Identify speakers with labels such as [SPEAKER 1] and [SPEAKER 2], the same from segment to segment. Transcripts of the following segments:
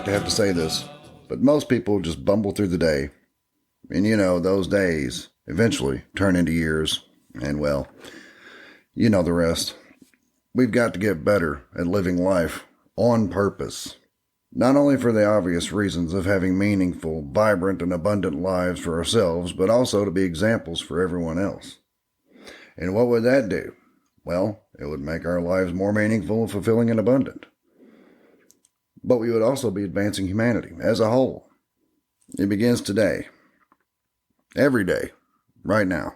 [SPEAKER 1] to have to say this, but most people just bumble through the day. And those days eventually turn into years. And well, the rest. We've got to get better at living life on purpose. Not only for the obvious reasons of having meaningful, vibrant, and abundant lives for ourselves, but also to be examples for everyone else. And what would that do? Well, it would make our lives more meaningful, fulfilling, and abundant. But we would also be advancing humanity as a whole. It begins today. Every day. Right now.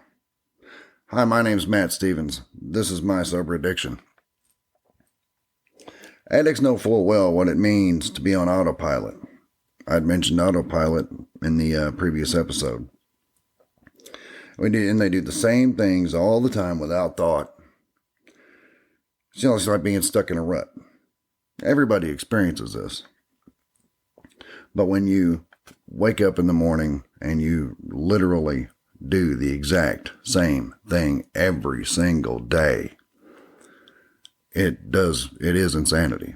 [SPEAKER 1] Hi, my name's Matt Stevens. This is my sober addiction. Addicts know full well what it means to be on autopilot. I'd mentioned autopilot in the previous episode. And they do the same things all the time without thought. It's like being stuck in a rut. Everybody experiences this. But when you wake up in the morning and you literally do the exact same thing every single day, it is insanity.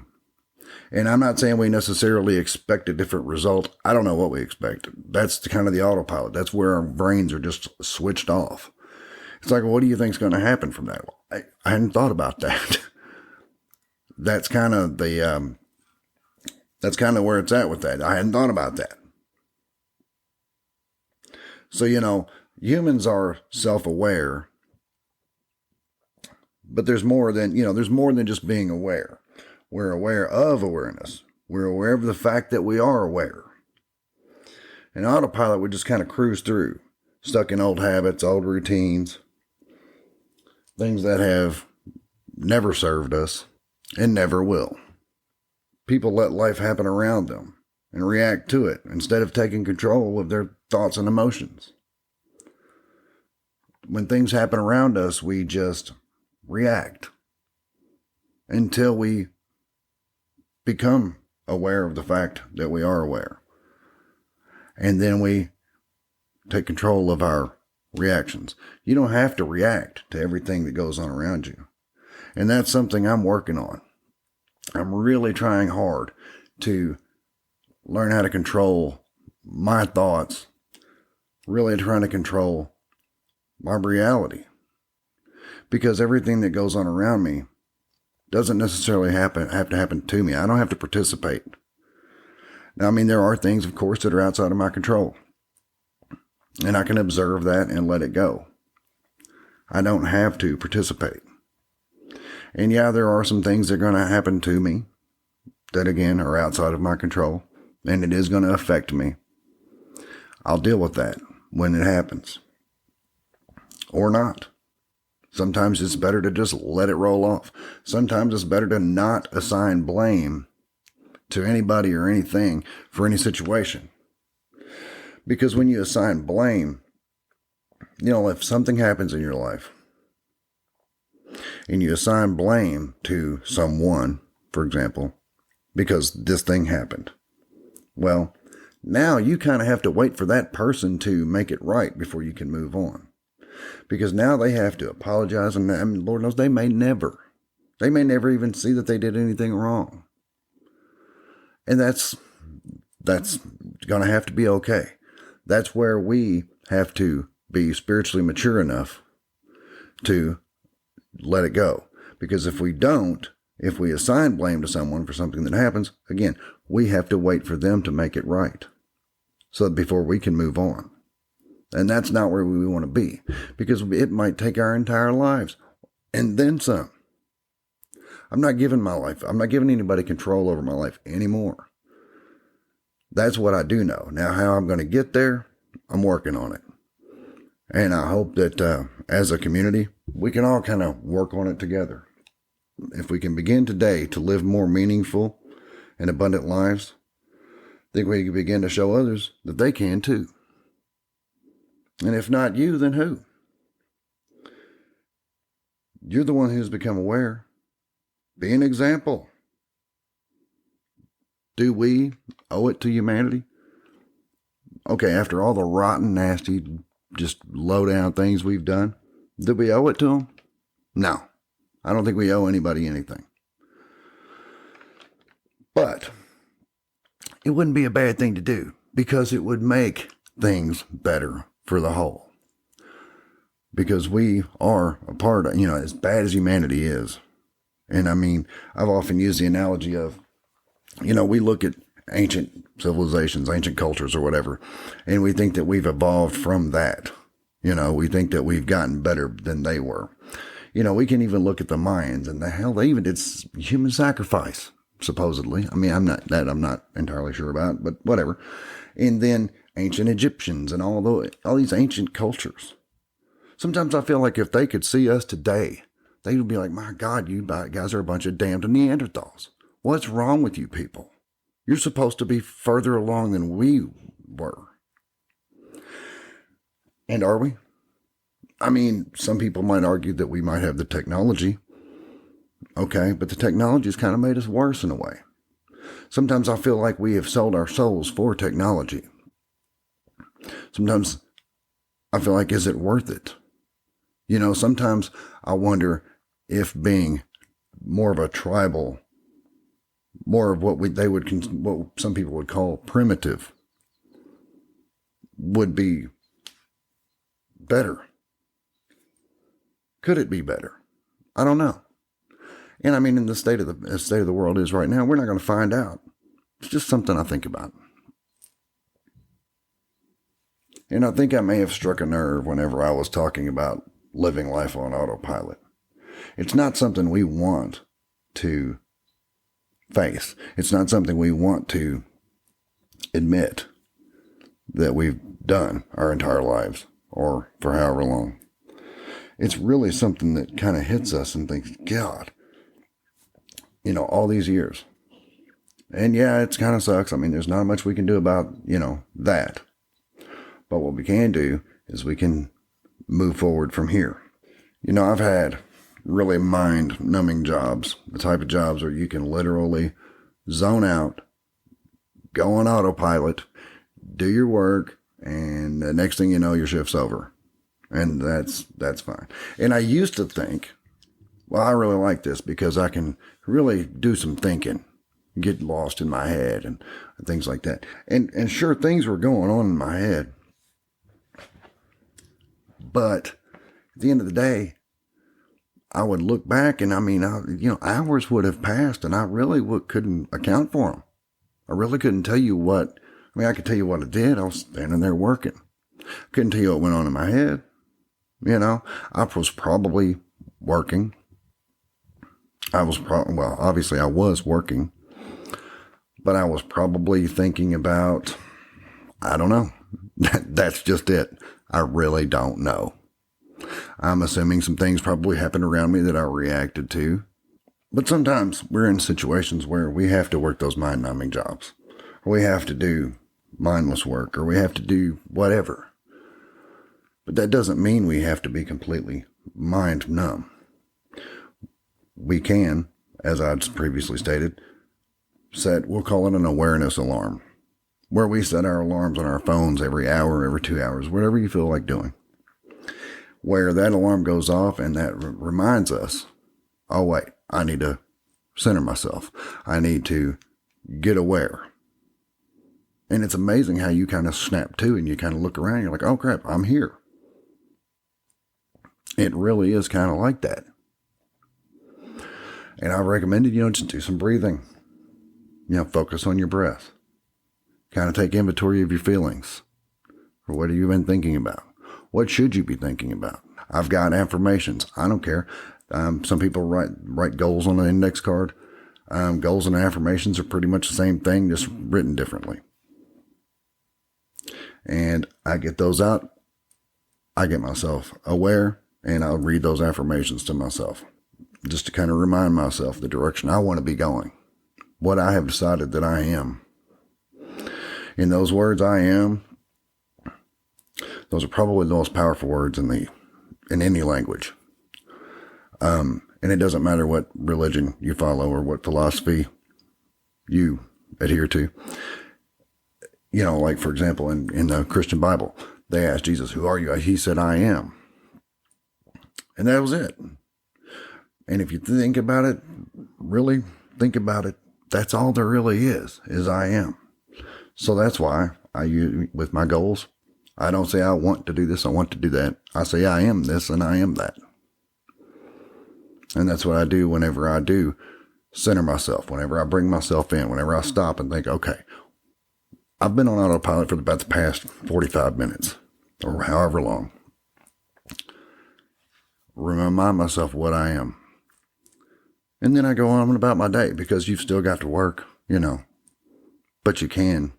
[SPEAKER 1] And I'm not saying we necessarily expect a different result. I don't know what we expect. That's kind of the autopilot. That's where our brains are just switched off. It's like, well, what do you think is going to happen from that? Well, I hadn't thought about that. That's kind of where it's at with that. I hadn't thought about that. So, humans are self-aware, but there's more than just being aware. We're aware of awareness. We're aware of the fact that we are aware. And autopilot, we just kind of cruise through, stuck in old habits, old routines, things that have never served us and never will. People let life happen around them and react to it instead of taking control of their thoughts and emotions. When things happen around us, we just react until we become aware of the fact that we are aware. And then we take control of our reactions. You don't have to react to everything that goes on around you. And that's something I'm working on. I'm really trying hard to learn how to control my thoughts, really trying to control my reality. Because everything that goes on around me doesn't necessarily have to happen to me. I don't have to participate. Now, there are things, of course, that are outside of my control. And I can observe that and let it go. I don't have to participate. And yeah, there are some things that are going to happen to me that, again, are outside of my control. And it is going to affect me. I'll deal with that when it happens. Or not. Sometimes it's better to just let it roll off. Sometimes it's better to not assign blame to anybody or anything for any situation. Because when you assign blame, if something happens in your life and you assign blame to someone, for example, because this thing happened, well, now you kind of have to wait for that person to make it right before you can move on. Because now they have to apologize, and Lord knows they may never even see that they did anything wrong. And that's going to have to be okay. That's where we have to be spiritually mature enough to let it go. Because if we don't, if we assign blame to someone for something that happens, again, we have to wait for them to make it right. So before we can move on. And that's not where we want to be, because it might take our entire lives and then some. I'm not giving anybody control over my life anymore. That's what I do know. Now, how I'm going to get there, I'm working on it. And I hope that as a community, we can all kind of work on it together. If we can begin today to live more meaningful and abundant lives, I think we can begin to show others that they can too. And if not you, then who? You're the one who's become aware. Be an example. Do we owe it to humanity? Okay, after all the rotten, nasty, just low down things we've done, do we owe it to them? No. I don't think we owe anybody anything. But it wouldn't be a bad thing to do because it would make things better for the whole. Because we are a part of, as bad as humanity is. And I mean, I've often used the analogy of, we look at ancient civilizations, ancient cultures or whatever, and we think that we've evolved from that. We think that we've gotten better than they were. We can even look at the Mayans and they even did human sacrifice, supposedly. I mean, I'm not entirely sure about, but whatever. And then ancient Egyptians and all these ancient cultures. Sometimes I feel like if they could see us today, they would be like, my God, you guys are a bunch of damned Neanderthals. What's wrong with you people? You're supposed to be further along than we were. And are we? I mean, some people might argue that we might have the technology. Okay, but the technology has kind of made us worse in a way. Sometimes I feel like we have sold our souls for technology. Sometimes I feel like, is it worth it? Sometimes I wonder if being more of a tribal, more of what what some people would call primitive, would be better. Could it be better? I don't know. And I mean, in the state of the world is right now, we're not going to find out. It's just something I think about. And I think I may have struck a nerve whenever I was talking about living life on autopilot. It's not something we want to face. It's not something we want to admit that we've done our entire lives or for however long. It's really something that kind of hits us and thinks, God, all these years. And yeah, it kind of sucks. I mean, there's not much we can do about, that. But what we can do is we can move forward from here. I've had really mind-numbing jobs, the type of jobs where you can literally zone out, go on autopilot, do your work, and the next thing you know, your shift's over. And that's fine. And I used to think, well, I really like this because I can really do some thinking, get lost in my head and things like that. And sure, things were going on in my head. But at the end of the day, I would look back and hours would have passed and I really couldn't account for them. I really couldn't tell you I could tell you what I did. I was standing there working. Couldn't tell you what went on in my head. I was probably working. Obviously I was working, but I was probably thinking about, I don't know. That's just it. I really don't know. I'm assuming some things probably happened around me that I reacted to. But sometimes we're in situations where we have to work those mind-numbing jobs. Or we have to do mindless work. Or we have to do whatever. But that doesn't mean we have to be completely mind-numb. We can, as I previously stated, we'll call it an awareness alarm. Where we set our alarms on our phones every hour, every 2 hours, whatever you feel like doing. Where that alarm goes off and that reminds us, oh wait, I need to center myself. I need to get aware. And it's amazing how you kind of snap to and you kind of look around. You're like, oh crap, I'm here. It really is kind of like that. And I recommended, just do some breathing. Focus on your breath. Kind of take inventory of your feelings. Or what have you been thinking about? What should you be thinking about? I've got affirmations. I don't care. Some people write goals on an index card. Goals and affirmations are pretty much the same thing, just written differently. And I get those out. I get myself aware, and I'll read those affirmations to myself, just to kind of remind myself the direction I want to be going, what I have decided that I am. In those words, I am, those are probably the most powerful words in any language. And it doesn't matter what religion you follow or what philosophy you adhere to. Like for example, in the Christian Bible, they asked Jesus, who are you? He said, I am. And that was it. And if you think about it, really think about it, that's all there really is I am. So that's why with my goals, I don't say I want to do this, I want to do that. I say I am this and I am that. And that's what I do whenever I do center myself, whenever I bring myself in, whenever I stop and think, okay, I've been on autopilot for about the past 45 minutes or however long. Remind myself what I am. And then I go on about my day, because you've still got to work, but you can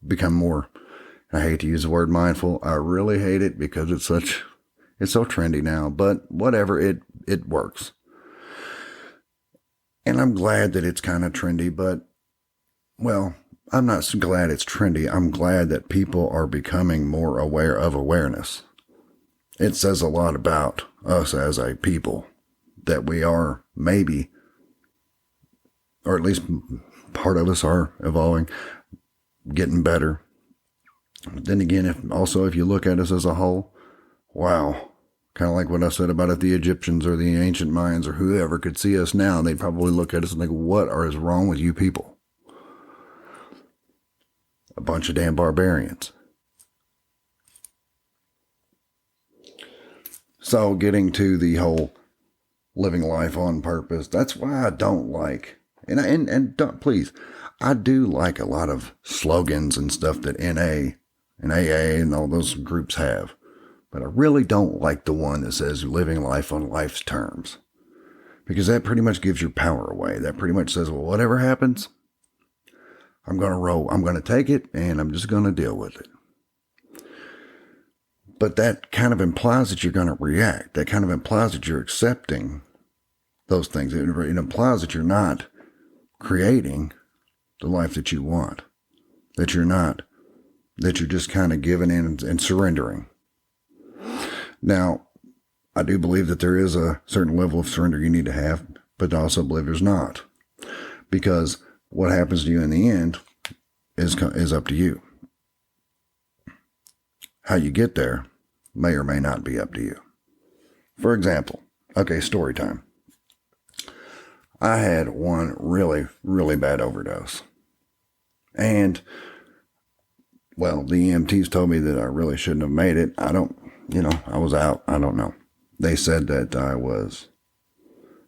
[SPEAKER 1] become more, I hate to use the word mindful. I really hate it because it's so trendy now, but whatever, it works. And I'm glad that it's kind of trendy, but, well, I'm not glad it's trendy. I'm glad that people are becoming more aware of awareness. It says a lot about us as a people, that we are maybe, or at least part of us are evolving, getting better. But then again, if you look at us as a whole, wow, kind of like what I said about if the Egyptians or the ancient Mayans or whoever could see us now, they'd probably look at us and think, what is wrong with you people? A bunch of damn barbarians. So getting to the whole living life on purpose, that's why I don't like, and don't, please, I do like a lot of slogans and stuff that NA and AA and all those groups have. But I really don't like the one that says living life on life's terms. Because that pretty much gives your power away. That pretty much says, well, whatever happens, I'm going to roll. I'm going to take it and I'm just going to deal with it. But that kind of implies that you're going to react. That kind of implies that you're accepting those things. It implies that you're not creating the life that you want. That you're just kind of giving in and surrendering. Now, I do believe that there is a certain level of surrender you need to have, but I also believe there's not. Because what happens to you in the end is up to you. How you get there may or may not be up to you. For example, okay, story time. I had one really, really bad overdose. And, well, the EMTs told me that I really shouldn't have made it. I was out. I don't know. They said that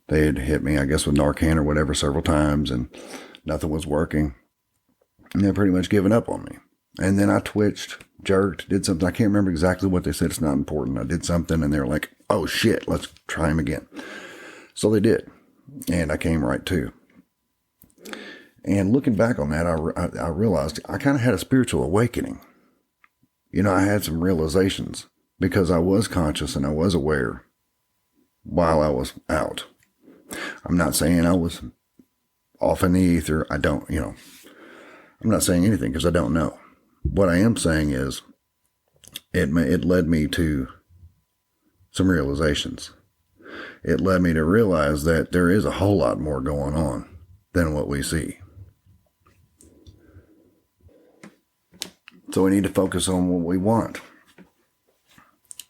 [SPEAKER 1] they had hit me, I guess, with Narcan or whatever several times, and nothing was working. And they're pretty much giving up on me. And then I twitched, jerked, did something. I can't remember exactly what they said. It's not important. I did something, and they were like, oh, shit, let's try him again. So they did. And I came right to. And looking back on that, I realized I kind of had a spiritual awakening. I had some realizations because I was conscious and I was aware while I was out. I'm not saying I was off in the ether. I'm not saying anything because I don't know. What I am saying is it led me to some realizations. It led me to realize that there is a whole lot more going on than what we see. So we need to focus on what we want.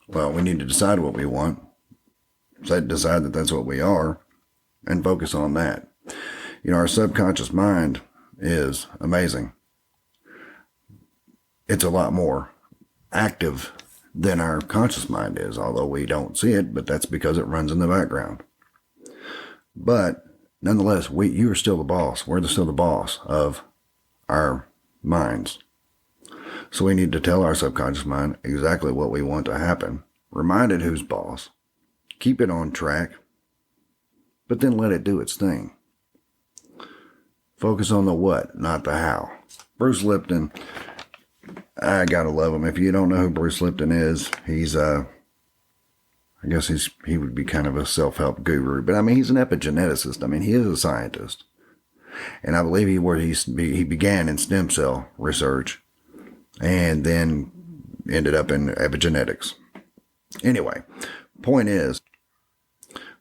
[SPEAKER 1] Well, we need to decide what we want. Decide that that's what we are and focus on that. Our subconscious mind is amazing. It's a lot more active than our conscious mind is, although we don't see it, but that's because it runs in the background. But nonetheless, you are still the boss. We're still the boss of our minds. So we need to tell our subconscious mind exactly what we want to happen, remind it who's boss, keep it on track, but then let it do its thing. Focus on the what, not the how. Bruce Lipton, I gotta love him. If you don't know who Bruce Lipton is, he's I guess he would be kind of a self-help guru, but he's an epigeneticist. He is a scientist, and I believe he began in stem cell research, and then ended up in epigenetics. Anyway, point is,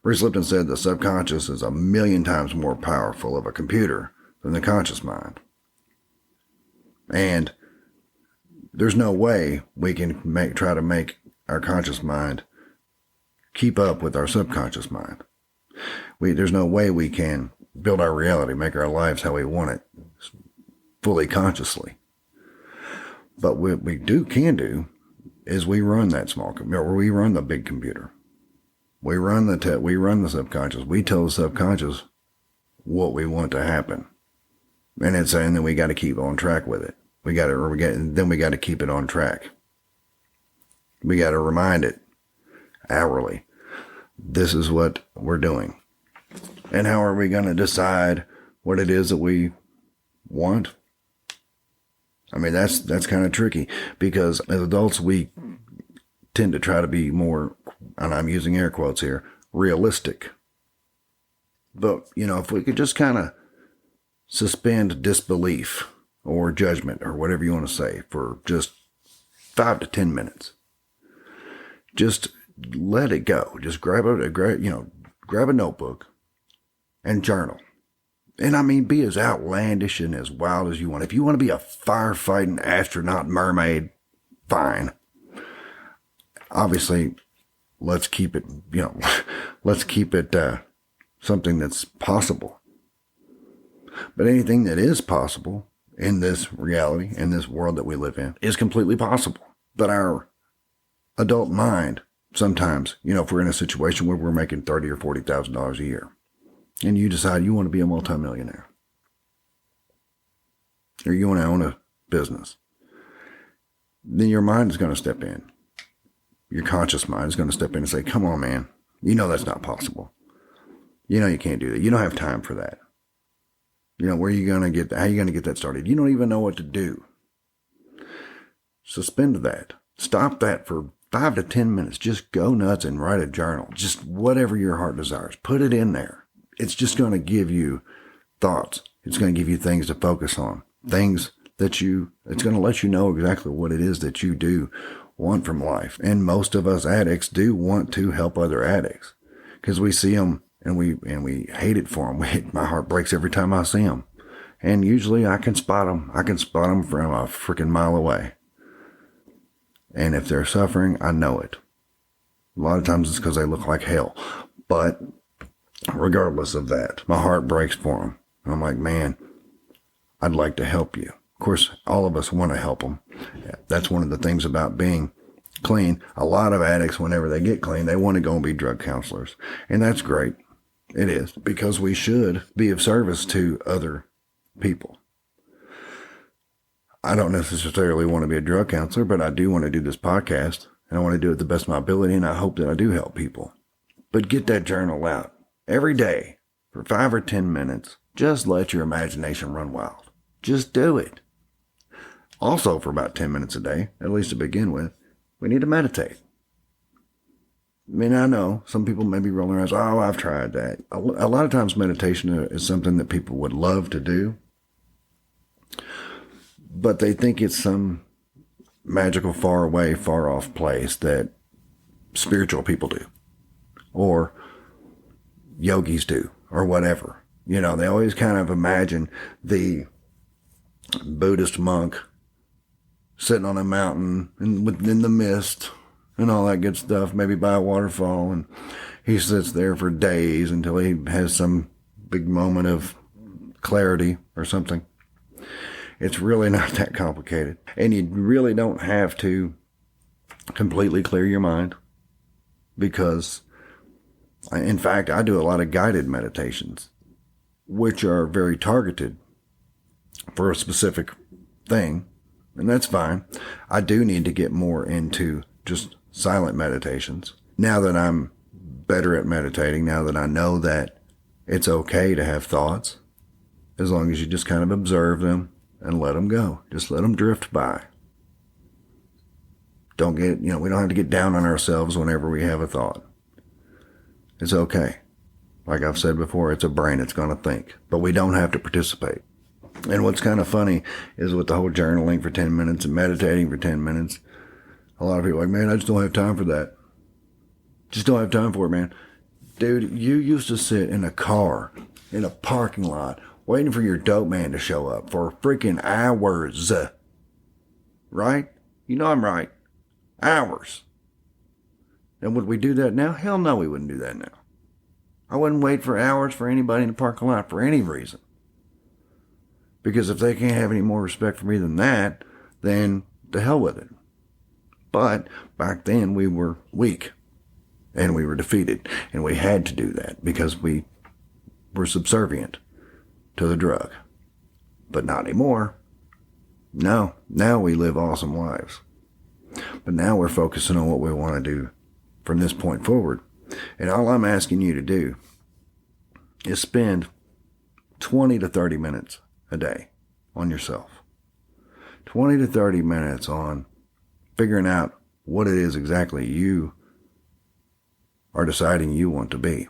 [SPEAKER 1] Bruce Lipton said the subconscious is 1,000,000 times more powerful of a computer than the conscious mind, and there's no way we can try to make our conscious mind keep up with our subconscious mind. There's no way we can build our reality, make our lives how we want it. fully consciously. But what we can do is we run that small computer, or we run the big computer. We run the subconscious. We tell the subconscious what we want to happen. And it's saying that we got to keep on track with it. Then we got to keep it on track. We got to remind it hourly. This is what we're doing. And how are we going to decide what it is that we want? I mean, that's kind of tricky, because as adults, we tend to try to be more, and I'm using air quotes here, realistic. But, if we could just kind of suspend disbelief or judgment or whatever you want to say for just 5 to 10 minutes. Just let it go. Just grab a notebook and journal. And I mean, be as outlandish and as wild as you want. If you want to be a firefighting astronaut mermaid, fine. Obviously, let's keep it something that's possible. But anything that is possible in this reality, in this world that we live in, is completely possible. But our adult mind, sometimes, if we're in a situation where we're making $30,000 or $40,000 a year, and you decide you want to be a multimillionaire, or you want to own a business, then your mind is going to step in. Your conscious mind is going to step in and say, come on, man, that's not possible. You can't do that. You don't have time for that. How are you going to get that started? You don't even know what to do. Suspend that. Stop that for 5 to 10 minutes. Just go nuts and write a journal. Just whatever your heart desires. Put it in there. It's just going to give you thoughts. It's going to give you things to focus on. It's going to let you know exactly what it is that you do want from life. And most of us addicts do want to help other addicts, because we see them and we hate it for them. My heart breaks every time I see them. And usually I can spot them. I can spot them from a freaking mile away. And if they're suffering, I know it. A lot of times it's because they look like hell. But regardless of that, my heart breaks for them. And I'm like, man, I'd like to help you. Of course, all of us want to help them. That's one of the things about being clean. A lot of addicts, whenever they get clean, they want to go and be drug counselors. And that's great. It is, because we should be of service to other people. I don't necessarily want to be a drug counselor, but I do want to do this podcast, and I want to do it the best of my ability, and I hope that I do help people. But get that journal out every day for 5 or 10 minutes. Just let your imagination run wild. Just do it. Also, for about 10 minutes a day, at least to begin with, we need to meditate. I mean, I know some people may be rolling their eyes. Oh, I've tried that. A lot of times meditation is something that people would love to do, but they think it's some magical, far away, far off place that spiritual people do, or yogis do, or whatever. They always kind of imagine the Buddhist monk sitting on a mountain in the mist and all that good stuff, maybe by a waterfall, and he sits there for days until he has some big moment of clarity or something. It's really not that complicated. And you really don't have to completely clear your mind, because, in fact, I do a lot of guided meditations, which are very targeted for a specific thing, and that's fine. I do need to get more into just silent meditations. Now that I'm better at meditating, now that I know that it's okay to have thoughts, as long as you just kind of observe them and let them go. Just let them drift by. We don't have to get down on ourselves whenever we have a thought. It's okay. Like I've said before, it's a brain. It's going to think. But we don't have to participate. And what's kind of funny is with the whole journaling for 10 minutes and meditating for 10 minutes, a lot of people are like, man, I just don't have time for that. Just don't have time for it, man. Dude, you used to sit in a car, in a parking lot, waiting for your dope man to show up for freaking hours. Right? I'm right. Hours. And would we do that now? Hell no, we wouldn't do that now. I wouldn't wait for hours for anybody in the parking lot for any reason. Because if they can't have any more respect for me than that, then the hell with it. But back then we were weak and we were defeated, and we had to do that because we were subservient to the drug. But not anymore. No, now we live awesome lives. But now we're focusing on what we want to do from this point forward. And all I'm asking you to do is spend 20 to 30 minutes a day on yourself. 20 to 30 minutes on figuring out what it is exactly you are deciding you want to be.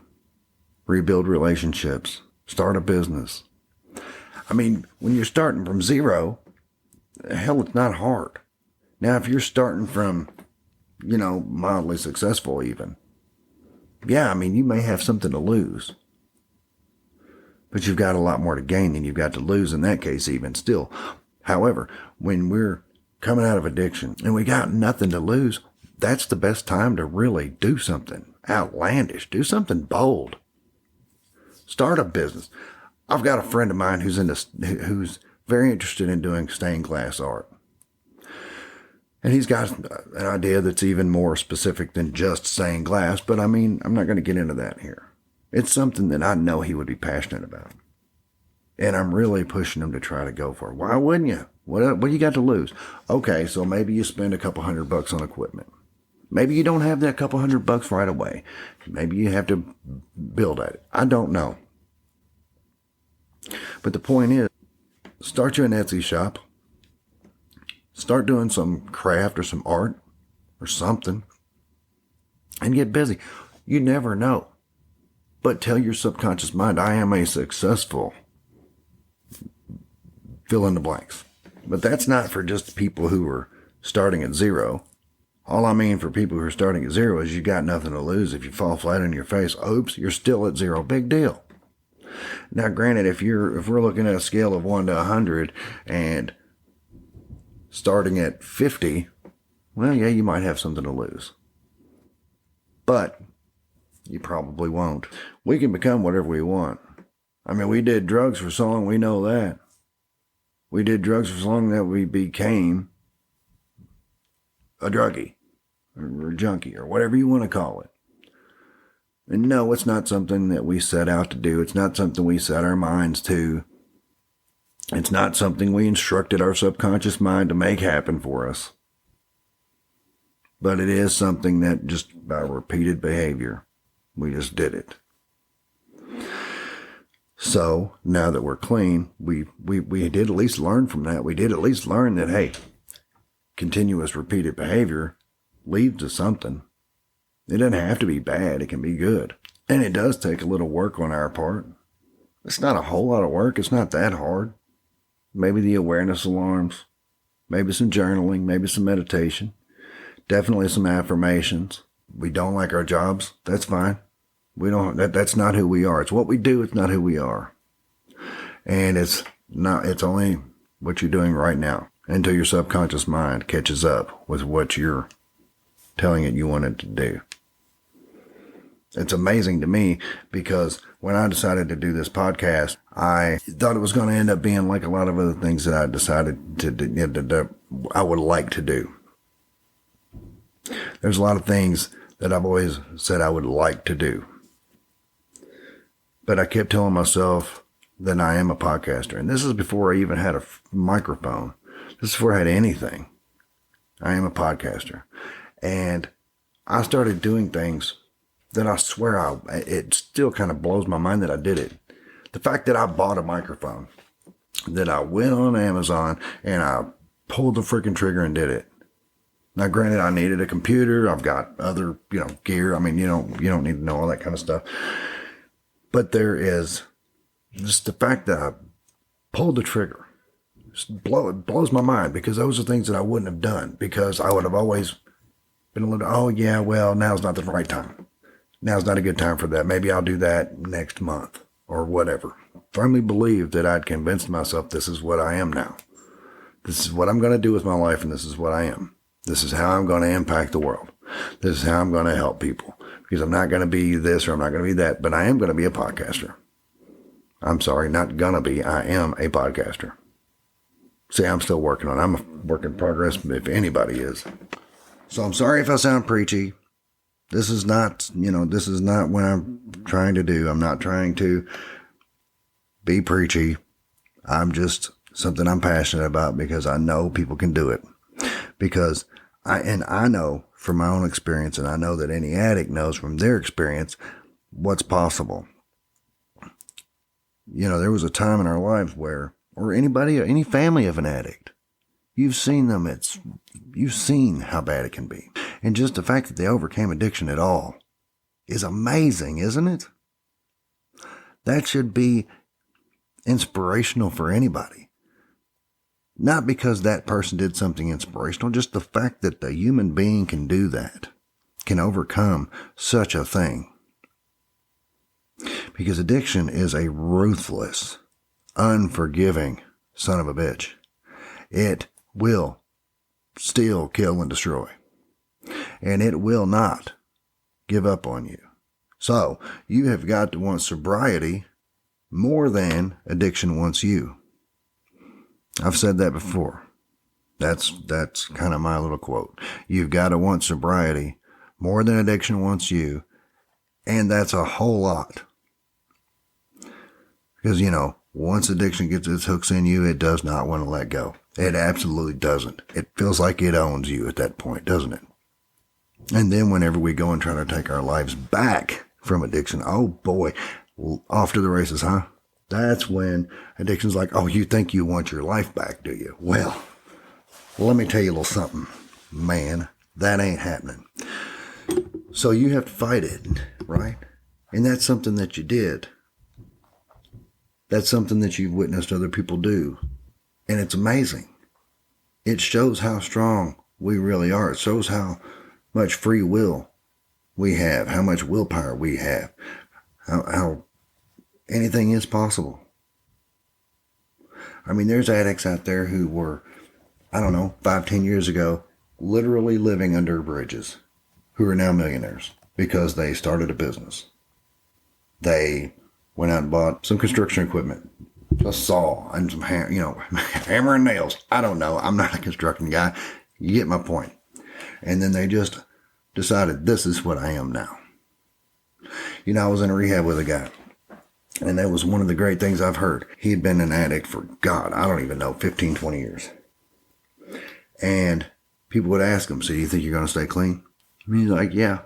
[SPEAKER 1] Rebuild relationships. Start a business. I mean, when you're starting from zero, hell, it's not hard. Now, if you're starting from, mildly successful even, yeah, I mean, you may have something to lose. But you've got a lot more to gain than you've got to lose in that case even still. However, when we're coming out of addiction and we got nothing to lose, that's the best time to really do something outlandish. Do something bold. Start a business. I've got a friend of mine who's very interested in doing stained glass art. And he's got an idea that's even more specific than just stained glass, but I mean, I'm not going to get into that here. It's something that I know he would be passionate about. And I'm really pushing him to try to go for it. Why wouldn't you? What you got to lose? Okay, so maybe you spend a couple $100 on equipment. Maybe you don't have that couple $100 right away. Maybe you have to build at it. I don't know. But the point is, start you an Etsy shop. Start doing some craft or some art or something. And get busy. You never know. But tell your subconscious mind, I am a successful. Fill in the blanks. But that's not for just people who are starting at zero. All I mean for people who are starting at zero is you got nothing to lose. If you fall flat on your face, oops, you're still at zero. Big deal. Now, granted, if we're looking at a scale of 1 to 100 and starting at 50, well, yeah, you might have something to lose. But you probably won't. We can become whatever we want. I mean, we did drugs for so long, we know that. We did drugs for so long that we became a druggie or a junkie or whatever you want to call it. And no, it's not something that we set out to do. It's not something we set our minds to. It's not something we instructed our subconscious mind to make happen for us. But it is something that just by repeated behavior, we just did it. So now that we're clean, we did at least learn from that. We did at least learn that, hey, continuous repeated behavior leads to something. It doesn't have to be bad. It can be good. And it does take a little work on our part. It's not a whole lot of work. It's not that hard. Maybe the awareness alarms, maybe some journaling, maybe some meditation, definitely some affirmations. We don't like our jobs. That's fine. That's not who we are. It's what we do. It's not who we are. And it's only what you're doing right now until your subconscious mind catches up with what you're telling it you want it to do. It's amazing to me because when I decided to do this podcast, I thought it was going to end up being like a lot of other things that I decided to I would like to do. There's a lot of things that I've always said I would like to do. But I kept telling myself that I am a podcaster. And this is before I even had a microphone. This is before I had anything. I am a podcaster. And I started doing things that I swear it still kind of blows my mind that I did it. The fact that I bought a microphone, that I went on Amazon and I pulled the freaking trigger and did it. Now, granted, I needed a computer. I've got other, gear. I mean, you don't need to know all that kind of stuff. But there is just the fact that I pulled the trigger. It blows my mind because those are things that I wouldn't have done because I would have always been a little, oh yeah, well, now's not the right time. Now's not a good time for that. Maybe I'll do that next month or whatever. Firmly believe that I'd convinced myself this is what I am now. This is what I'm going to do with my life, and this is what I am. This is how I'm going to impact the world. This is how I'm going to help people. Because I'm not going to be this or I'm not going to be that, but I am going to be a podcaster. I'm sorry, not going to be. I am a podcaster. See, I'm still working on it. I'm a work in progress, if anybody is. So I'm sorry if I sound preachy. This is not what I'm trying to do. I'm not trying to be preachy. I'm just something I'm passionate about because I know people can do it. Because I know from my own experience, and I know that any addict knows from their experience what's possible. There was a time in our lives where, or any family of an addict, you've seen them, you've seen how bad it can be. And just the fact that they overcame addiction at all is amazing, isn't it? That should be inspirational for anybody. Not because that person did something inspirational, just the fact that the human being can do that, can overcome such a thing. Because addiction is a ruthless, unforgiving son of a bitch. It will steal, kill, and destroy. And it will not give up on you. So, you have got to want sobriety more than addiction wants you. I've said that before. That's kind of my little quote. You've got to want sobriety more than addiction wants you. And that's a whole lot. Because, once addiction gets its hooks in you, it does not want to let go. It absolutely doesn't. It feels like it owns you at that point, doesn't it? And then whenever we go and try to take our lives back from addiction, oh boy, off to the races, huh? That's when addiction's like, oh, you think you want your life back, do you? Well, let me tell you a little something. Man, that ain't happening. So you have to fight it, right? And that's something that you did. That's something that you've witnessed other people do. And it's amazing. It shows how strong we really are. It shows how much free will we have, how much willpower we have, how anything is possible. I mean, there's addicts out there who were, 5-10 years ago, literally living under bridges, who are now millionaires because they started a business. They went out and bought some construction equipment, a saw and some hammer and nails. I don't know. I'm not a construction guy. You get my point. And then they just decided, this is what I am now. I was in a rehab with a guy, and that was one of the great things I've heard. He'd been an addict for, God, I don't even know, 15, 20 years. And people would ask him, so do you think you're going to stay clean? And he's like, yeah,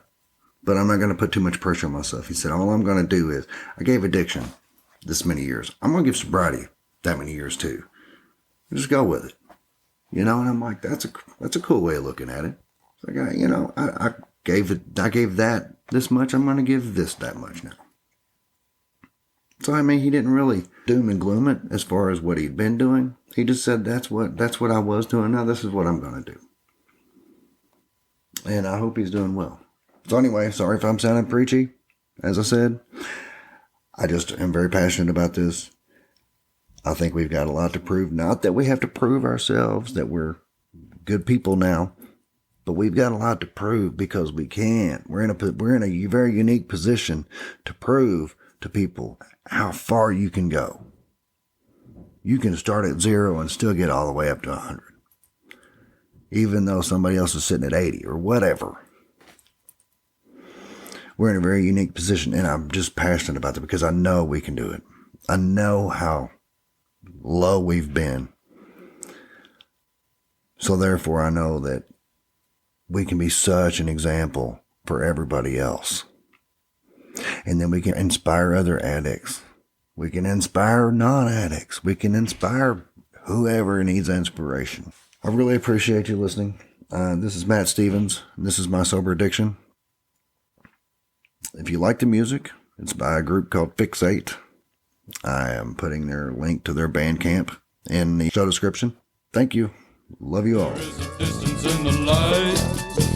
[SPEAKER 1] but I'm not going to put too much pressure on myself. He said, all I'm going to do is, I gave addiction this many years. I'm going to give sobriety that many years too. Just go with it. And I'm like, that's a cool way of looking at it. It's like, I gave that this much. I'm going to give this that much now. So, he didn't really doom and gloom it as far as what he'd been doing. He just said, that's what I was doing. Now this is what I'm going to do. And I hope he's doing well. So anyway, sorry if I'm sounding preachy. As I said, I just am very passionate about this. I think we've got a lot to prove. Not that we have to prove ourselves that we're good people now, but we've got a lot to prove because we can. We're in a very unique position to prove to people how far you can go. You can start at 0 and still get all the way up to 100. Even though somebody else is sitting at 80 or whatever. We're in a very unique position, and I'm just passionate about that because I know we can do it. I know how low we've been. So therefore, I know that we can be such an example for everybody else. And then we can inspire other addicts. We can inspire non-addicts. We can inspire whoever needs inspiration. I really appreciate you listening. This is Matt Stevens. This is my sober addiction. If you like the music, it's by a group called Fixate. I am putting their link to their BandCamp in the show description. Thank you. Love you all.
[SPEAKER 2] There is a distance in the light.